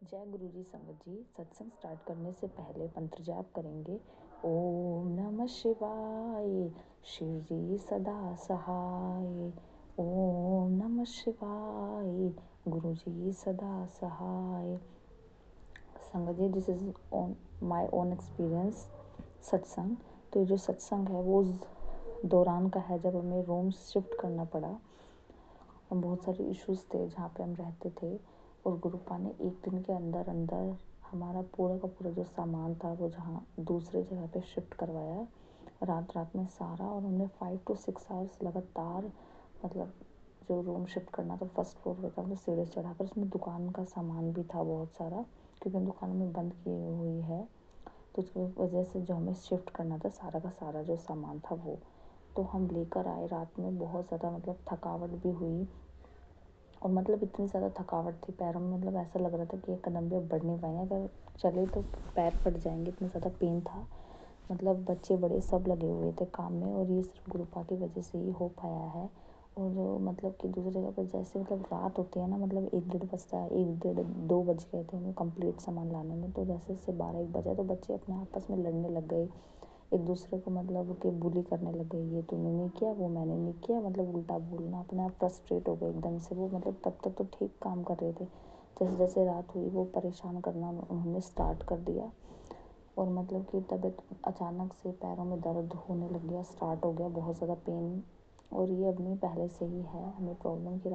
जय गुरु जी। संगत जी, सत्संग स्टार्ट करने से पहले मंत्र जाप करेंगे। ओम नमः शिवाय, शिव जी सदा सहाय। ओम नमः शिवाय, गुरु जी सदा सहाय। संगत जी, this is on my own experience सत्संग। तो ये जो सत्संग है वो उस दौरान का है जब हमें रूम शिफ्ट करना पड़ा। हम बहुत सारे इश्यूज थे जहाँ पे हम रहते थे, और गुरुपा ने एक दिन के अंदर अंदर हमारा पूरा का पूरा जो सामान था वो जहाँ दूसरे जगह पे शिफ्ट करवाया रात रात में सारा। और हमने 5 to 6 आवर्स लगातार मतलब जो रूम शिफ्ट करना था फर्स्ट फ्लोर पे था, हमने सीढ़ी चढ़ाकर, उसमें दुकान का सामान भी था बहुत सारा, क्योंकि हम दुकान में बंद की हुई है। तो उसकी वजह से जो हमें शिफ्ट करना था सारा का सारा जो सामान था वो तो हम लेकर आए। रात में बहुत ज़्यादा मतलब थकावट भी हुई, और मतलब इतनी ज़्यादा थकावट थी पैरों में, मतलब ऐसा लग रहा था कि एक कदम भी अब बढ़ नहीं पाएंगे, अगर चले तो पैर फट जाएंगे, इतना ज़्यादा पेन था। मतलब बच्चे बड़े सब लगे हुए थे काम में, और ये सिर्फ गुरुपा की वजह से ही हो पाया है। और जो मतलब कि दूसरी जगह पर जैसे मतलब रात होती है ना, मतलब 1-1:30 बजता है, 1-1:30-2 बज गए थे हमें कंप्लीट सामान लाने में। तो जैसे से 12-1 बजा तो बच्चे अपने आपस में लड़ने लग गए, एक दूसरे को मतलब कि बुली करने लग गई, ये तूने नहीं किया, वो मैंने नहीं किया, मतलब उल्टा बोलना, अपने आप फ्रस्ट्रेट हो गए एकदम से वो। मतलब तब तक तो ठीक काम कर रहे थे, जैसे जैसे रात हुई वो परेशान करना उन्होंने स्टार्ट कर दिया। और मतलब कि तबीयत अचानक से पैरों में दर्द होने लग गया, स्टार्ट हो गया बहुत ज़्यादा पेन। और ये अब नहीं, पहले से ही है हमें प्रॉब्लम की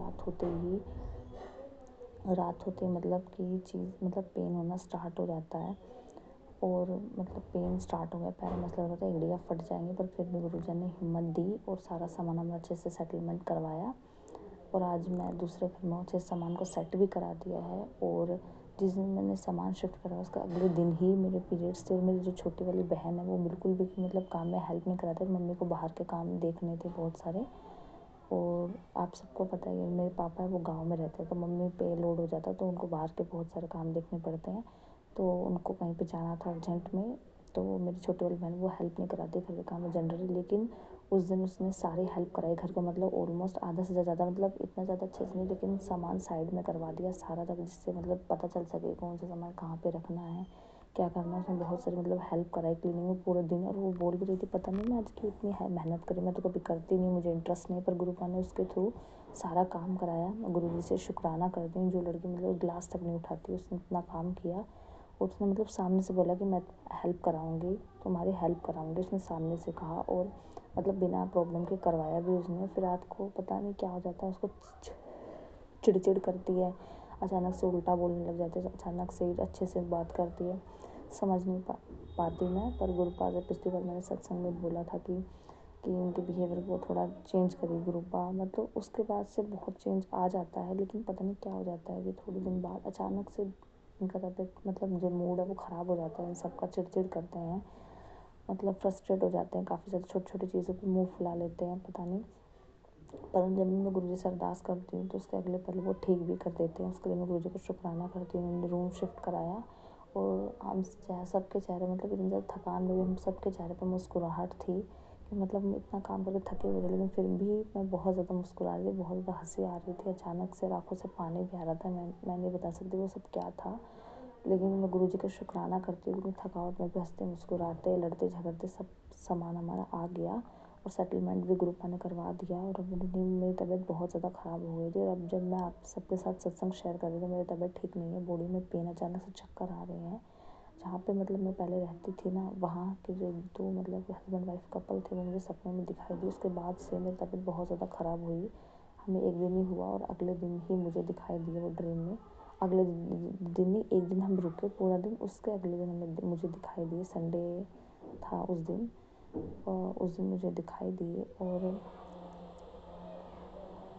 रात होते मतलब कि चीज़ मतलब पेन होना स्टार्ट हो जाता है। और मतलब पेन स्टार्ट हो गया, पैर में ऐसा लग रहा था एड़ियाँ फट जाएंगी, पर फिर भी गुरुजन ने हिम्मत दी और सारा सामान हमने अच्छे से सेटलमेंट करवाया। और आज मैं दूसरे घर में अच्छे सामान को सेट भी करा दिया है। और जिस दिन मैंने सामान शिफ्ट करा उसका अगले दिन ही मेरे पीरियड्स थे, और मेरी जो छोटी वाली बहन है वो बिल्कुल भी मतलब काम में हेल्प नहीं कराती, मम्मी को बाहर के काम देखने थे बहुत सारे। और आप सबको पता ही है मेरे पापा है वो गांव में रहते हैं, तो मम्मी पे लोड हो जाता है, तो उनको बाहर के बहुत सारे काम देखने पड़ते हैं। तो उनको कहीं पे जाना था अर्जेंट में, तो मेरी छोटी वाली बहन वो हेल्प नहीं कराती घर के काम में जनरली, लेकिन उस दिन उसने सारी हेल्प कराई घर को, मतलब ऑलमोस्ट आधा से ज़्यादा, मतलब इतना ज़्यादा अच्छे से नहीं, लेकिन सामान साइड में करवा दिया सारा तक, जिससे मतलब पता चल सके कौन सा सामान कहाँ पे रखना है, क्या करना है। उसने बहुत सारी मतलब हेल्प कराई क्लीनिंग में पूरे दिन। और वो बोल भी रही थी पता नहीं मैं आज क्यों इतनी मेहनत करी, मैं तो कभी करती नहीं, मुझे इंटरेस्ट नहीं, पर गुरुपा ने उसके थ्रू सारा काम कराया। मैं गुरु जी से शुक्राना करती हूँ, जो लड़की मतलब ग्लास तक नहीं उठाती उसने इतना काम किया। और उसने मतलब सामने से बोला कि मैं हेल्प कराऊंगी, तुम्हारी हेल्प कराऊंगी, उसने सामने से कहा। और मतलब बिना प्रॉब्लम के करवाया भी उसने। फिर रात को पता नहीं क्या हो जाता है उसको, चिड़चिड़ करती है, अचानक से उल्टा बोलने लग जाती है, अचानक से अच्छे से बात करती है, समझ नहीं पाती मैं। पर गुरुपा से पिछली बार मैंने सत्संग में बोला था कि उनके बिहेवियर को थोड़ा चेंज करिए गुरुपा, मतलब उसके बाद से बहुत चेंज आ जाता है, लेकिन पता नहीं क्या हो जाता है कि थोड़े दिन बाद अचानक से इनका तबीयत मतलब जो मूड है वो ख़राब हो जाता है, इन सबका चिड़चिड़ करते हैं, मतलब फ्रस्ट्रेट हो जाते हैं काफ़ी ज़्यादा, छोटी छोटी चीज़ों पर मुँह फुला लेते हैं पता नहीं। पर जब मैं गुरु जी से अरदास करती हूँ तो उसके अगले पल वो ठीक भी कर देते हैं। उसके लिए मैं गुरु जी को शुक्राना करती हूँ, उन्होंने रूम शिफ्ट कराया। और हम सबके चेहरे मतलब इतनी ज़्यादा थकान में भी हम सबके चेहरे पर मुस्कुराहट थी कि मतलब इतना काम करके थके हुए थे, लेकिन फिर भी मैं बहुत ज़्यादा मुस्कुरा रही थी, बहुत ज़्यादा हंसी आ रही थी, अचानक से आँखों से पानी भी आ रहा था। मैं नहीं बता सकती वो सब क्या था, लेकिन मैं गुरु जी का शुक्राना करती हूँ कि थकावट में भी हंसते मुस्कुराते लड़ते झगड़ते सब सामान हमारा आ गया। और सेटलमेंट भी गुरुपा ने करवा दिया। और अब मेरी तबीयत बहुत ज़्यादा ख़राब हो गई थी, और अब जब मैं आप सबके साथ सत्संग शेयर कर रही थी, मेरी तबीयत ठीक नहीं है, बॉडी में पेन, अचानक से चक्कर आ रहे हैं। जहाँ पे मतलब मैं पहले रहती थी ना, वहाँ के जो 2 मतलब हस्बैंड वाइफ कपल थे वो मुझे सपने में दिखाई दी। उसके बाद से मेरी तबीयत बहुत ज़्यादा ख़राब हुई। हमें एक दिन ही हुआ और अगले दिन ही मुझे दिखाई दिए वो ड्रीम में। अगले दिन ही, एक दिन हम रुके पूरा दिन, उसके अगले दिन हमें मुझे दिखाई दिए, संडे था उस दिन, उस दिन मुझे दिखाई दिए। और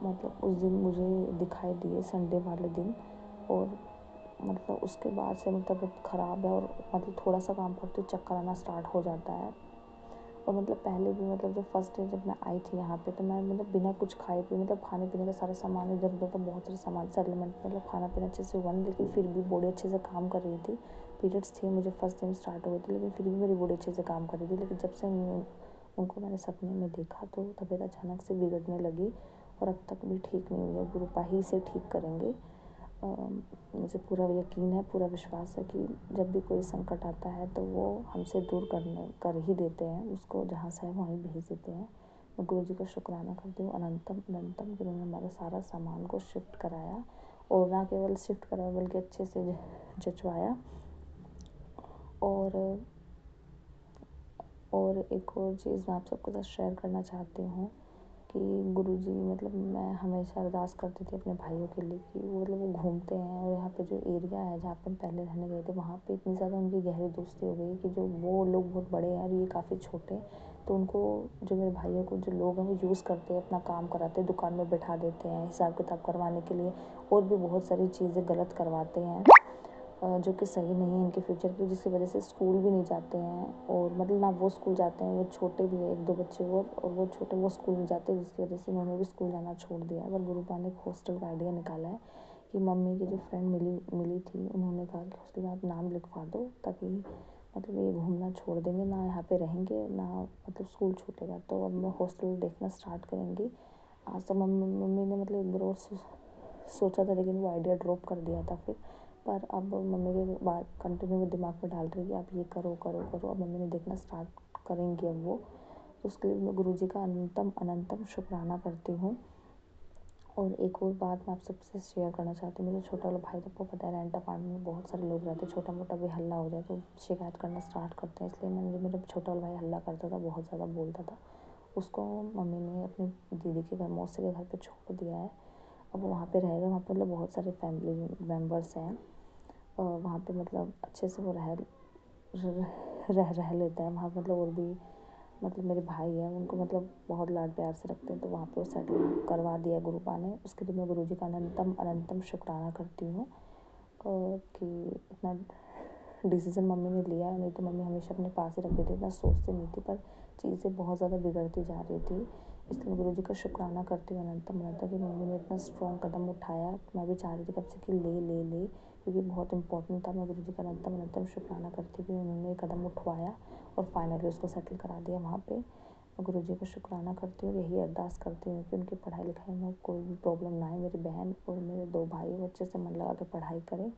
मतलब उस दिन मुझे दिखाई दिए संडे वाले दिन। और मतलब उसके बाद से मेरी तबीयत ख़राब है, और मतलब थोड़ा सा काम करती हूँ चक्कर आना स्टार्ट हो जाता है। और मतलब पहले भी मतलब जो फर्स्ट डे जब मैं आई थी यहाँ पे, तो मैं मतलब बिना कुछ खाए पिए, मतलब खाने पीने का सारा सामान इधर उधर का बहुत सारे सामान सेटलमेंट, मतलब खाना पीना अच्छे से हुआ नहीं, लेकिन फिर भी बॉडी अच्छे से काम कर रही थी। पीरियड्स थे मुझे फर्स्ट टाइम स्टार्ट हुए थे, लेकिन फिर भी मेरी बॉडी अच्छे से काम कर रही थी। लेकिन जब से उनको मैंने सपने में देखा तो तबीयत अचानक से बिगड़ने लगी, और अब तक भी ठीक नहीं हुई है, गुरुपा ही से ठीक करेंगे। मुझे पूरा यकीन है, पूरा विश्वास है कि जब भी कोई संकट आता है तो वो हमसे दूर कर ही देते हैं, उसको जहाँ से है वहीं भेज देते हैं। मैं गुरु जी का शुक्राना करती हूँ अनंतम अनंतम कि उन्होंने हमारा सारा सामान को शिफ्ट कराया, और ना केवल शिफ्ट कराया बल्कि अच्छे से जचवाया। और एक और चीज़ मैं आप सबके साथ शेयर करना चाहती हूँ कि गुरुजी मतलब मैं हमेशा अरदास करती थी अपने भाइयों के लिए कि वो घूमते हैं, और यहाँ पे जो एरिया है जहाँ पे हम पहले रहने गए थे वहाँ पे इतनी ज़्यादा उनकी गहरी दोस्ती हो गई कि जो वो लोग बहुत बड़े हैं और ये काफ़ी छोटे हैं, तो उनको जो मेरे भाइयों को जो लोग हैं वो यूज़ करते हैं, अपना काम कराते हैं, दुकान में बैठा देते हैं हिसाब किताब करवाने के लिए, और भी बहुत सारी चीज़ें गलत करवाते हैं जो कि सही नहीं है इनके फ्यूचर के, जिसकी वजह से स्कूल भी नहीं जाते हैं, और मतलब ना वो स्कूल जाते हैं, वो छोटे भी है 1-2 बच्चे और वो छोटे वो स्कूल नहीं जाते, जिसकी वजह से उन्होंने भी स्कूल जाना छोड़ दिया है। पर गुरुपा ने एक हॉस्टल का आइडिया निकाला है कि मम्मी की जो फ्रेंड मिली थी, उन्होंने कहा कि हॉस्टल में आप नाम लिखवा दो ताकि मतलब ये घूमना छोड़ देंगे, ना यहाँ पे रहेंगे ना मतलब स्कूल छूटेगा। तो अब मैं हॉस्टल देखना स्टार्ट करेंगी। आज तो मम्मी ने मतलब एक बार और सोचा था, लेकिन वो आइडिया ड्रॉप कर दिया था फिर। पर अब मम्मी के बात कंटिन्यू दिमाग में डाल रही है आप ये करो करो करो, अब मम्मी ने देखना स्टार्ट करेंगी अब वो। तो उसके लिए मैं गुरुजी का अनंतम अनंतम शुक्राना करती हूँ। और एक और बात मैं आप सबसे शेयर करना चाहती हूँ, मेरा छोटा वाला भाई, आपको पता है रेंट अपार्टमेंट में बहुत सारे लोग रहते हैं, छोटा मोटा भी हल्ला हो जाए तो शिकायत करना स्टार्ट करते हैं, इसलिए मैंने जो मेरा छोटा वाला भाई हल्ला करता था, बहुत ज़्यादा बोलता था, उसको मम्मी ने अपनी दीदी के घर, मौसी के घर पे छोड़ दिया है। अब वो वहाँ पे रहेगा, वहाँ पे मतलब बहुत सारे फैमिली मेम्बर्स हैं, वहाँ पे मतलब अच्छे से वो रह लेता है वहाँ, मतलब और भी मतलब मेरे भाई हैं उनको मतलब बहुत लाड प्यार से रखते हैं, तो वहाँ पे वो सेटल करवा दिया गुरुपा ने। उसके लिए मैं गुरुजी का अनंतम अनंतम शुक्राना करती हूँ कि इतना डिसीज़न मम्मी ने लिया, नहीं तो मम्मी हमेशा अपने पास ही रखती थी, इतना सोचती नहीं थी, पर चीज़ें बहुत ज़्यादा बिगड़ती जा रही थी। इसलिए गुरुजी का शुक्राना करती हूँ अनंतम अनंतम कि मम्मी ने इतना स्ट्रॉन्ग कदम उठाया। मैं भी चाह रही थी कब से कि ले क्योंकि बहुत इंपॉर्टेंट था। मैं गुरुजी का अनंतम अनंतम शुक्राना करती हूँ कि उन्होंने कदम उठवाया और फाइनली उसको सेटल करा दिया वहाँ पे। मैं गुरुजी का शुक्राना करती हूँ, यही अरदास करती हूँ कि उनकी पढ़ाई लिखाई में कोई भी प्रॉब्लम ना आए, मेरी बहन और मेरे 2 भाई वो अच्छे से मन लगा के पढ़ाई करें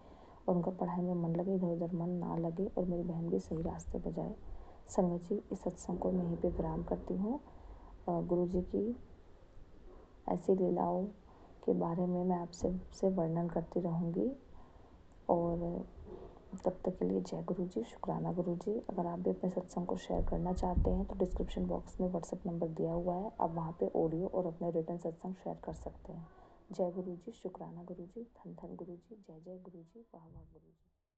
और उनका पढ़ाई में मन लगे, इधर उधर मन ना लगे, और मेरी बहन भी सही रास्ते पर जाए। संगत जी, इस सत्संग को मैं यहीं पे विराम करती हूँ। गुरुजी की ऐसी लीलाओं के बारे में मैं आपसे वर्णन करती रहूँगी, और तब तक के लिए जय गुरु जी, शुक्राना गुरु जी। अगर आप भी अपने सत्संग को शेयर करना चाहते हैं तो डिस्क्रिप्शन बॉक्स में व्हाट्सएप नंबर दिया हुआ है, आप वहाँ पे ऑडियो और अपने रिटर्न सत्संग शेयर कर सकते हैं। जय गुरु जी, शुक्राना गुरु जी, धन धन गुरु जी, जय जय गुरु जी, वाह वाह गुरु जी।